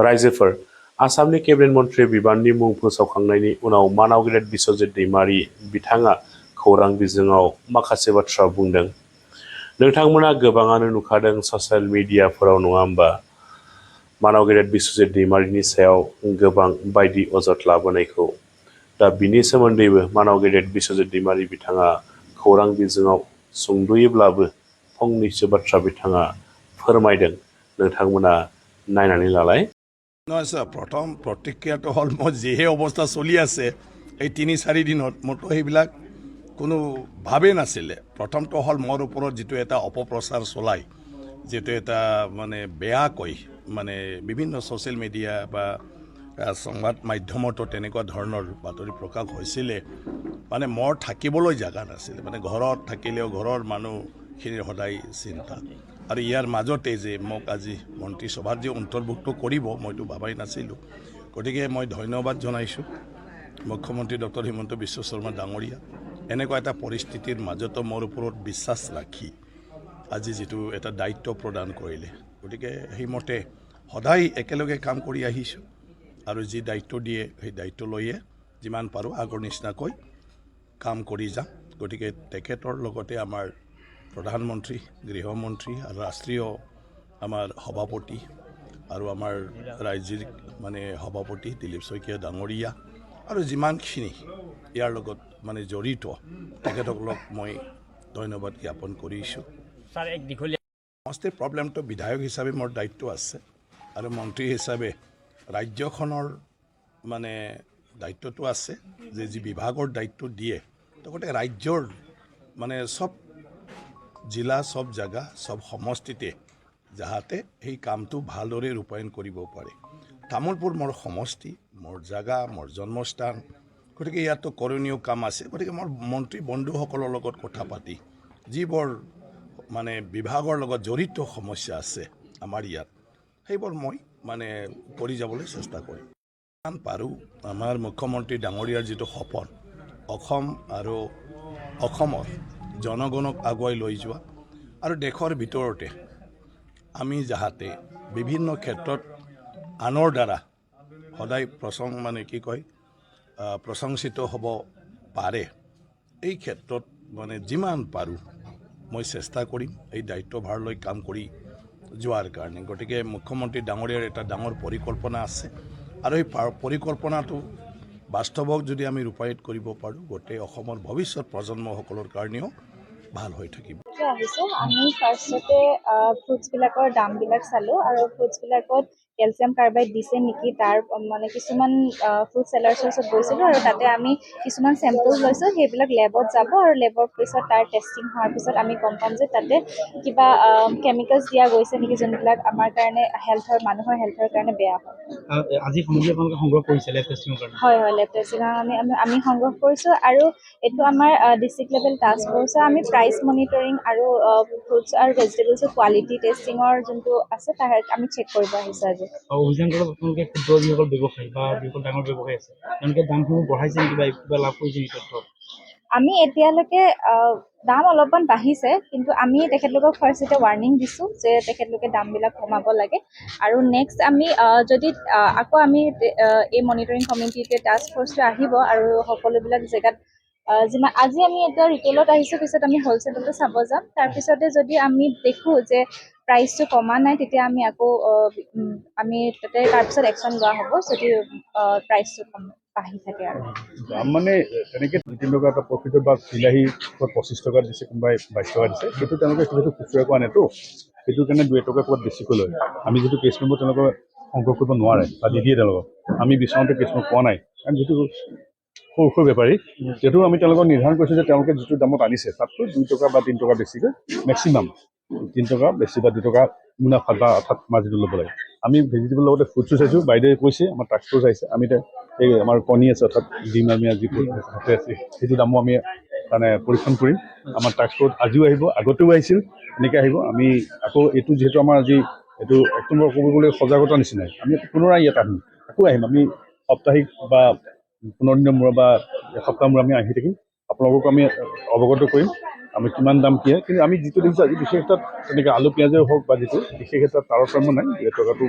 रायजोफोर आसामनि केबिनेट मन्थ्रि बिबाननि मुं फोसावखांनायनि उनाव मानाव गेदेर बिस्वजित दैमारि बिथाङा खौरां बिजोङाव माखासे बाथ्रा बुंदों। नोंथांमोना गोबाङानो नुखादों ससियेल मिडियाफोराव नङा होमबा मानाव गेदेर बिस्वजित दैमारिनि सायाव गोबां बायदि अजद लाबोनायखौ दा बिनि सोमोन्दैबो मानाव गेदेर बिस्वजित दैमारि बिथाङा खौरां बिजोङाव सुंद'यैब्लाबो फंनैसो बाथ्रा बिथाङा फोरमायदों नोंथांमोना नायनानै लालाय। নহয় ছাৰ প্ৰথম প্ৰতিক্ৰিয়াটো হ'ল মই যিহে অৱস্থা চলি আছে এই ৩-৪ দিনত মোৰতো সেইবিলাক কোনো ভাৱেই নাছিলে। প্ৰথমটো হ'ল মোৰ ওপৰত যিটো এটা অপপ্ৰচাৰ চলায় যিটো এটা মানে বেয়াকৈ মানে বিভিন্ন ছ'চিয়েল মিডিয়া বা সংবাদ মাধ্যমতো তেনেকুৱা ধৰণৰ বাতৰি প্ৰকাশ হৈছিলে মানে মোৰ থাকিবলৈ জেগা নাছিলে মানে ঘৰত থাকিলেও ঘৰৰ মানুহখিনিৰ সদায় চিন্তা আৰু ইয়াৰ মাজতে যে মোক আজি মন্ত্ৰীসভাত যে অন্তৰ্ভুক্ত কৰিব মইতো ভাবাই নাছিলোঁ। গতিকে মই ধন্যবাদ জনাইছোঁ মুখ্যমন্ত্ৰী ডক্টৰ হিমন্ত বিশ্ব শৰ্মা ডাঙৰীয়া এনেকুৱা এটা পৰিস্থিতিৰ মাজতো মোৰ ওপৰত বিশ্বাস ৰাখি আজি যিটো এটা দায়িত্ব প্ৰদান কৰিলে। গতিকে সেইমতে সদায় একেলগে কাম কৰি আহিছোঁ আৰু যি দায়িত্ব দিয়ে সেই দায়িত্ব লৈয়ে যিমান পাৰোঁ আগৰ নিচিনাকৈ কাম কৰি যাম। গতিকে তেখেতৰ লগতে আমাৰ প্ৰধানমন্ত্ৰী গৃহমন্ত্ৰী আৰু ৰাষ্ট্ৰীয় আমাৰ সভাপতি আৰু আমাৰ ৰাজ্যিক মানে সভাপতি দিলীপ শইকীয়া ডাঙৰীয়া আৰু যিমানখিনি ইয়াৰ লগত মানে জড়িত তেখেতসকলক মই ধন্যবাদ জ্ঞাপন কৰিছোঁ। সমষ্টিৰ প্ৰব্লেমটো বিধায়ক হিচাপে মোৰ দায়িত্ব আছে আৰু মন্ত্ৰী হিচাপে ৰাজ্যখনৰ মানে দায়িত্বটো আছে যে যি বিভাগৰ দায়িত্ব দিয়ে লগতে ৰাজ্যৰ মানে চব জিলা চব জাগা চব সমষ্টিতে যাতে সেই কামটো ভালদৰে ৰূপায়ণ কৰিব পাৰে। তামোলপুৰ মোৰ সমষ্টি মোৰ জাগা মোৰ জন্মস্থান গতিকে ইয়াতো কৰণীয় কাম আছে। গতিকে মোৰ মন্ত্ৰী বন্ধুসকলৰ লগত কথা পাতি যিবোৰ মানে বিভাগৰ লগত জড়িত সমস্যা আছে আমাৰ ইয়াত সেইবোৰ মই মানে কৰি যাবলৈ চেষ্টা কৰিম। যিমান পাৰোঁ আমাৰ মুখ্যমন্ত্ৰী ডাঙৰীয়াৰ যিটো সপোন অসম আৰু অসমৰ জনগণক আগুৱাই লৈ যোৱা আৰু দেশৰ ভিতৰতে আমি যাতে বিভিন্ন ক্ষেত্ৰত আনৰ দ্বাৰা সদায় প্ৰশংসিত হ'ব পাৰে এই ক্ষেত্ৰত মানে যিমান পাৰোঁ মই চেষ্টা কৰিম এই দায়িত্বভাৰ লৈ কাম কৰি যোৱাৰ কাৰণে। গতিকে মুখ্যমন্ত্ৰী ডাঙৰীয়াৰ এটা ডাঙৰ পৰিকল্পনা আছে আৰু এই পৰিকল্পনাটো বাস্তৱক যদি আমি ৰূপায়িত কৰিব পাৰোঁ গোটেই অসমৰ ভৱিষ্যত প্ৰজন্মসকলৰ কাৰণেও ভাল হৈ থাকিব। আমি ফাৰ্ষ্টতে ফ্ৰুটছবিলাকৰ দামবিলাক চালোঁ আৰু ফ্ৰুটছবিলাকত কেলছিয়াম কাৰ্বাইড দিছে নেকি তাৰ মানে কিছুমান ফ্ৰুট চেলাৰ্ছৰ ওচৰত গৈছিলোঁ আৰু তাতে আমি কিছুমান চেম্পল লৈছোঁ সেইবিলাক লেবত যাব আৰু লেবৰ পিছত তাৰ টেষ্টিং হোৱাৰ পিছত আমি গম পাম যে তাতে কিবা কেমিকেলছ দিয়া গৈছে নেকি যোনবিলাক আমাৰ কাৰণে মানুহৰ হেল্থৰ কাৰণে বেয়া হয়। আজি সামগ্ৰী আপোনালোকে সংগ্ৰহ কৰিছে লেব টেষ্টিঙৰ কাৰণে? হয় লেব টেষ্টিং আমি সংগ্ৰহ কৰিছোঁ আৰু এইটো আমাৰ ডিষ্ট্ৰিক্ট লেভেল টাস্ক ফ'ৰ্চৰ আমি প্ৰাইচ মনিটৰিং আৰু ফ্ৰুটছ আৰু ভেজিটেবলছৰ কোৱালিটি টেষ্টিঙৰ যোনটো আছে তাৰ আমি চেক কৰিব আহিছোঁ আজি। অভিযানটোত আপোনালোকে ক্ষুদ্ৰ যিসকল ব্যৱসায়ী বা যিসকল ডাঙৰ ব্যৱসায়ী আছে তেওঁলোকে দামসমূহ বঢ়াইছে নেকি বা কিবা লাভ কৰিছে নেকি তথ্য? আমি এতিয়ালৈকে দাম অলপমান বাঢ়িছে কিন্তু আমি তেখেতলোকক ফাৰ্ষ্টতে ৱাৰ্ণিং দিছোঁ যে তেখেতলোকে দামবিলাক কমাব লাগে আৰু নেক্সট আমি যদি আকৌ আমি এই মনিটৰিং কমিটিতে টাস্ক ফ'ৰ্চটো আহিব আৰু সকলোবিলাক জেগাত আজি আমি এতিয়া ৰিটেইলত আহিছোঁ পিছত আমি হ'লচেলতো চাব যাম তাৰপিছতে যদি আমি দেখোঁ যে প্ৰাইচটো কমা নাই তেতিয়া আমি আকৌ আমি তাতে তাৰপিছত একশ্যন লোৱা হ'ব যদি প্ৰাইচটো বাঢ়ি থাকে আৰু দাম মানে তেনেকৈ 3 টকা এটা প্ৰফিট বা বিলাহী 25 টকা দিছে কোনোবাই 22 টকা দিছে সেইটো তেওঁলোকে যিহেতু খুচুৰা কৰা নাইতো সেইটো কাৰণে 2 টকা ক'ৰবাত বেছিকৈ লয়। আমি যিটো কেছ নম্বৰ তেওঁলোকে সংগ্ৰহ কৰিব নোৱাৰে বা নিদিয়ে তেওঁলোকক আমি বিচাৰোঁতে কেছ নম্বৰ পোৱা নাই কাৰণ যিটো সৰু বেপাৰী যিহেতু আমি তেওঁলোকক নিৰ্ধাৰণ কৰিছোঁ যে তেওঁলোকে যিটো দামত আনিছে তাতকৈ 2 টকা বা 3 টকা বেছিকৈ মেক্সিমাম 3 টকা বেছি বা 2 টকা মুনাফা বা অৰ্থাৎ মাৰ্জিনটো ল'ব লাগে। আমি ভেজিটেবল লগতে ফ্ৰুটছো চাইছোঁ বাইদেৱে কৈছে আমাৰ টাস্ক ফ'ৰ্চ আহিছে আমি এই আমাৰ কণী আছে অৰ্থাৎ ডিম আমি যি হাতে আছে সেইটো দামো আমি মানে পৰীক্ষণ কৰিম। আমাৰ টাস্ক ফ'ৰ্চ আজিও আহিব আগতেও আহিছিল এনেকৈ আহিব আমি আকৌ এইটো যিহেতু আমাৰ আজি এইটো একদম ক'ব গ'লে সজাগতাৰ নিচিনাই আমি পুনৰাই ইয়াত আকৌ আহিম আমি সাপ্তাহিক বা 15 দিনৰ মূৰত বা এসপ্তাহ মূৰত আমি আহি থাকিম আপোনালোকক আমি অৱগত কৰিম আমি কিমান দাম কি কিন্তু আমি যিটো দেখিছোঁ আজি বিশেষ ক্ষেত্ৰত তেনেকৈ আলু পিঁয়াজেই হওক বা যিটো বিশেষ ক্ষেত্ৰত তাৰতম্য নাই 2 টকাটো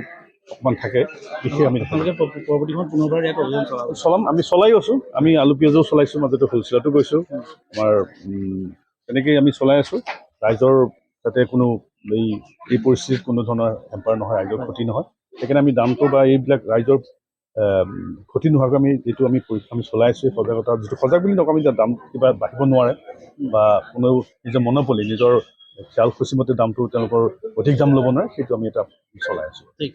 অকণমান থাকে বিশেষ আমি দেখা আপোনালোকে পৰৱৰ্তী সময়ত পুনৰবাৰ ইয়াত অভিযান চলাব চলাম আমি চলাই আছোঁ আমি আলু পিঁয়াজো চলাইছোঁ মাজতে হোলচেলতো গৈছোঁ আমাৰ তেনেকেই আমি চলাই আছোঁ ৰাইজৰ যাতে কোনো এই পৰিস্থিতিত কোনো ধৰণৰ হেম্পাৰ নহয় ৰাইজৰ ক্ষতি নহয় সেইকাৰণে আমি দামটো বা এইবিলাক ৰাইজৰ ক্ষতি নোহোৱাকৈ আমি চলাই আছোঁ এই সজাগতা যিটো সজাগ বুলি নকওঁ আমি দাম কিবা বাঢ়িব নোৱাৰে বা কোনেও নিজৰ মনোপলি নিজৰ খিয়াল খুচিমতে দামটো তেওঁলোকৰ অধিক দাম ল'ব নোৱাৰে সেইটো আমি এটা চলাই আছোঁ ঠিক